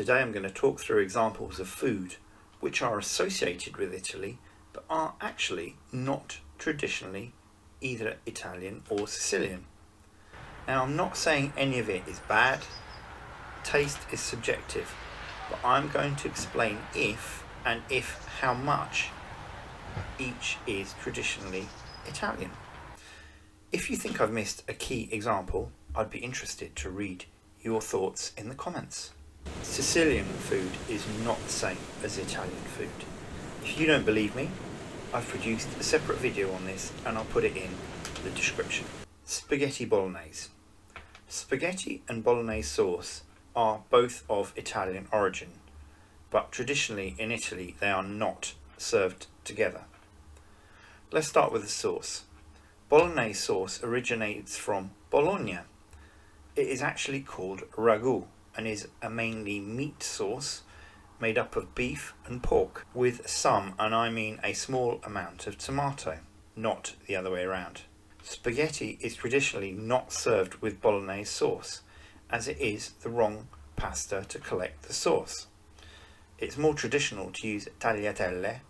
Today I'm going to talk through examples of food which are associated with Italy but are actually not traditionally either Italian or Sicilian. Now, I'm not saying any of it is bad. Taste is subjective, but I'm going to explain if how much each is traditionally Italian. If you think I've missed a key example, I'd be interested to read your thoughts in the comments. Sicilian food is not the same as Italian food. If you don't believe me, I've produced a separate video on this and I'll put it in the description. Spaghetti bolognese. Spaghetti and bolognese sauce are both of Italian origin, but traditionally in Italy they are not served together. Let's start with the sauce. Bolognese sauce originates from Bologna. It is actually called ragu and is a mainly meat sauce made up of beef and pork with some, and I mean a small amount of tomato, not the other way around. Spaghetti is traditionally not served with bolognese sauce, as it is the wrong pasta to collect the sauce. It's more traditional to use tagliatelle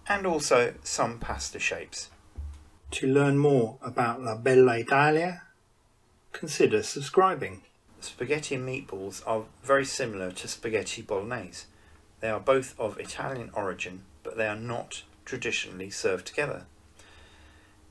and also some pasta shapes. To learn more about La Bella Italia, consider subscribing. Spaghetti and meatballs are very similar to spaghetti bolognese. They are both of Italian origin, but they are not traditionally served together.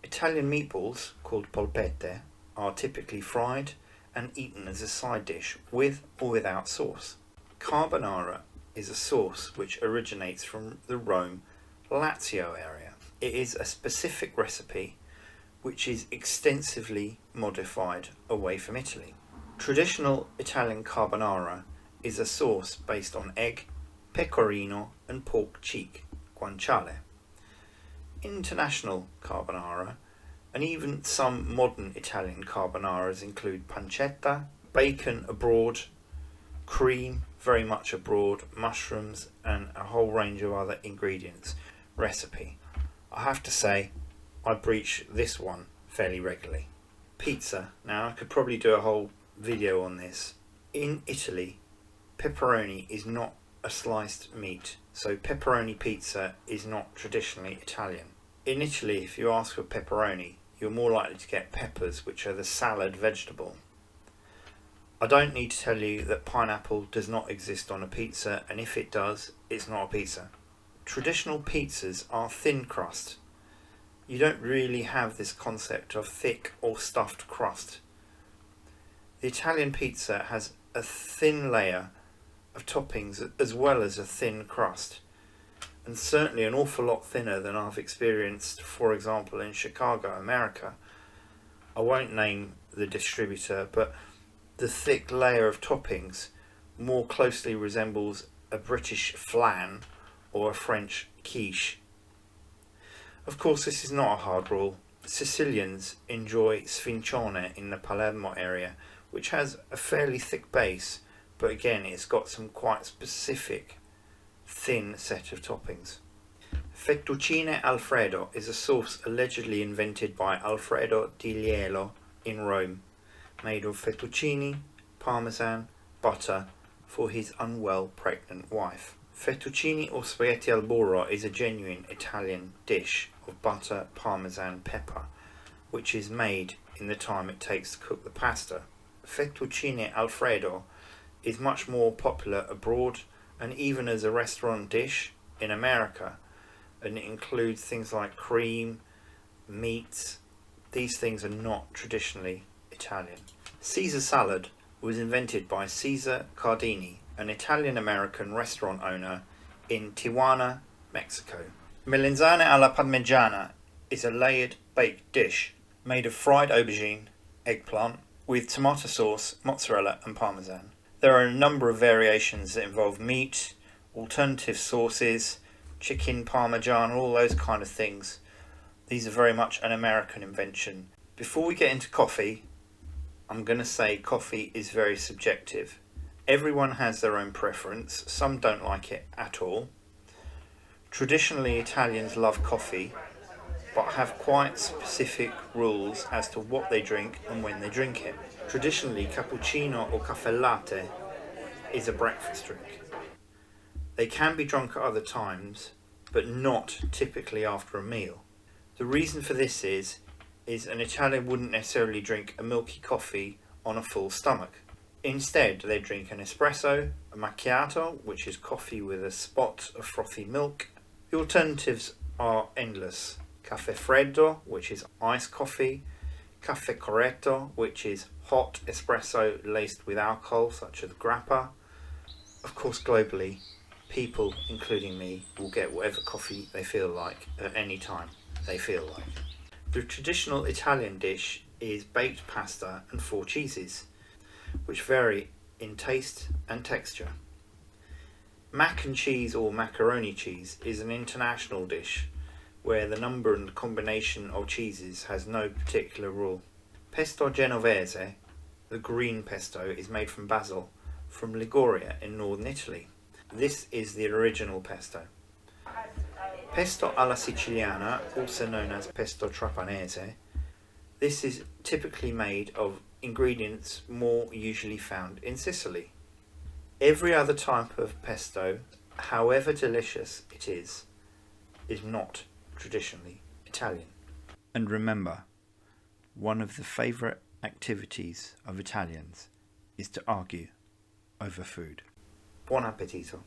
Italian meatballs, called polpette, are typically fried and eaten as a side dish with or without sauce. Carbonara is a sauce which originates from the Rome, Lazio area. It is a specific recipe which is extensively modified away from Italy. Traditional Italian carbonara is a sauce based on egg, pecorino and pork cheek, guanciale. International carbonara and even some modern Italian carbonaras include pancetta, bacon abroad, cream very much abroad, mushrooms and a whole range of other ingredients. Recipe. I have to say I breach this one fairly regularly. Pizza. Now I could probably do a whole video on this. In Italy, pepperoni is not a sliced meat, so pepperoni pizza is not traditionally Italian. In Italy, if you ask for pepperoni, you're more likely to get peppers, which are the salad vegetable. I don't need to tell you that pineapple does not exist on a pizza, and if it does, it's not a pizza. Traditional pizzas are thin crust. You don't really have this concept of thick or stuffed crust. The Italian pizza has a thin layer of toppings as well as a thin crust, and certainly an awful lot thinner than I've experienced, for example, in Chicago, America. I won't name the distributor, but the thick layer of toppings more closely resembles a British flan or a French quiche. Of course, this is not a hard rule. Sicilians enjoy sfincione in the Palermo area, which has a fairly thick base, but again it's got some quite specific thin set of toppings. Fettuccine Alfredo is a sauce allegedly invented by Alfredo di Liello in Rome, made of fettuccine, parmesan, butter for his unwell pregnant wife. Fettuccine or spaghetti al burro is a genuine Italian dish of butter, parmesan, pepper, which is made in the time it takes to cook the pasta. Fettuccine Alfredo is much more popular abroad and even as a restaurant dish in America, and it includes things like cream, meats. These things are not traditionally Italian. Caesar salad was invented by Cesar Cardini, an Italian-American restaurant owner in Tijuana, Mexico. Melanzane alla parmigiana is a layered baked dish made of fried aubergine, eggplant, with tomato sauce, mozzarella and parmesan. There are a number of variations that involve meat, alternative sauces, chicken, parmesan, all those kind of things. These are very much an American invention. Before we get into coffee, I'm going to say coffee is very subjective. Everyone has their own preference. Some don't like it at all. Traditionally, Italians love coffee, but have quite specific rules as to what they drink and when they drink it. Traditionally, cappuccino or caffè latte is a breakfast drink. They can be drunk at other times, but not typically after a meal. The reason for this is an Italian wouldn't necessarily drink a milky coffee on a full stomach. Instead, they drink an espresso, a macchiato, which is coffee with a spot of frothy milk. The alternatives are endless. Caffè freddo, which is iced coffee. Caffè corretto, which is hot espresso laced with alcohol, such as grappa. Of course, globally, people, including me, will get whatever coffee they feel like at any time they feel like. The traditional Italian dish is baked pasta and 4 cheeses, which vary in taste and texture. Mac and cheese or macaroni cheese is an international dish where the number and combination of cheeses has no particular rule. Pesto Genovese, the green pesto, is made from basil from Liguria in northern Italy. This is the original pesto. Pesto alla Siciliana, also known as pesto trapanese, this is typically made of ingredients more usually found in Sicily. Every other type of pesto, however delicious it is not traditionally Italian. And remember, one of the favourite activities of Italians is to argue over food. Buon appetito!